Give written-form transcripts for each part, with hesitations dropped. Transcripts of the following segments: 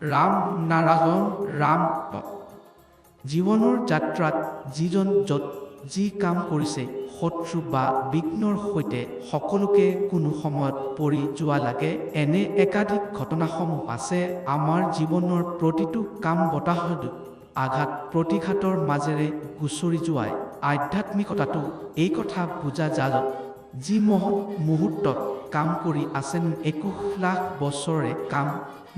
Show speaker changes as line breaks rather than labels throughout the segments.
ৰাম নাৰায়ণ ৰাম। জীৱনৰ যাত্ৰাত যিজন য'ত যি কাম কৰিছে, শত্ৰু বা বিঘ্নৰ সৈতে সকলোকে কোনো সময়ত পৰি যোৱা লাগে, এনে একাধিক ঘটনাসমূহ আছে আমাৰ জীৱনৰ প্ৰতিটো কাম বতাহত আঘাত প্ৰতিঘাতৰ মাজেৰে গুচৰি যোৱাই। আধ্যাত্মিকতাটো এই কথা বুজা যায় যি মুহূৰ্তত কাম কৰি আছেন 21 লাখ বছৰে কাম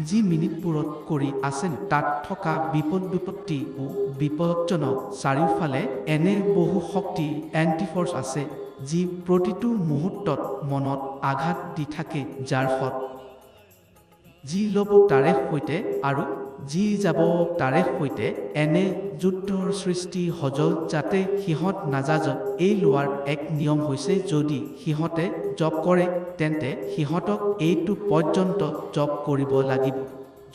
যি মিনিটবোৰত কৰি আছেন তাত থকা বিপত্তি ও বিপদজনক চাৰিওফালে এনে বহু শক্তি এণ্টিফৰ্চ আছে যি প্ৰতিটো মুহূৰ্তত মনত আঘাত দি থাকে, যাৰ ফলত যি ল'ব তাৰে সৈতে আৰু যি যাব তাৰে সৈতে এনে যুদ্ধৰ সৃষ্টি সজল যাতে সিহঁত নাযায়। এই লোৱাৰ এক নিয়ম হৈছে যদি সিহঁতে জপ কৰে তেন্তে সিহঁতক এইটো পৰ্যন্ত জপ কৰিব লাগিব।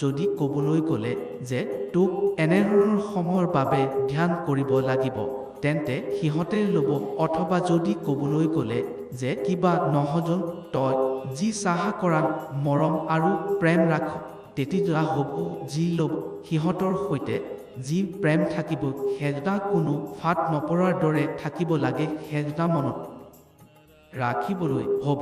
যদি ক'বলৈ গ'লে যে তোক এনেধৰণৰ সময়ৰ বাবে ধ্যান কৰিব লাগিব তেন্তে সিহঁতে ল'ব, অথবা যদি ক'বলৈ গ'লে যে কিবা নহ'ল তই যি চাহ কৰা মৰম আৰু প্ৰেম ৰাখ তেতিয়া হ'ব, যি ল'ব সিহঁতৰ সৈতে যি প্ৰেম থাকিব সেইটা কোনো ফাট নপৰাৰ দৰে থাকিব লাগে, সেইটা মনত ৰাখিবলৈ হ'ব।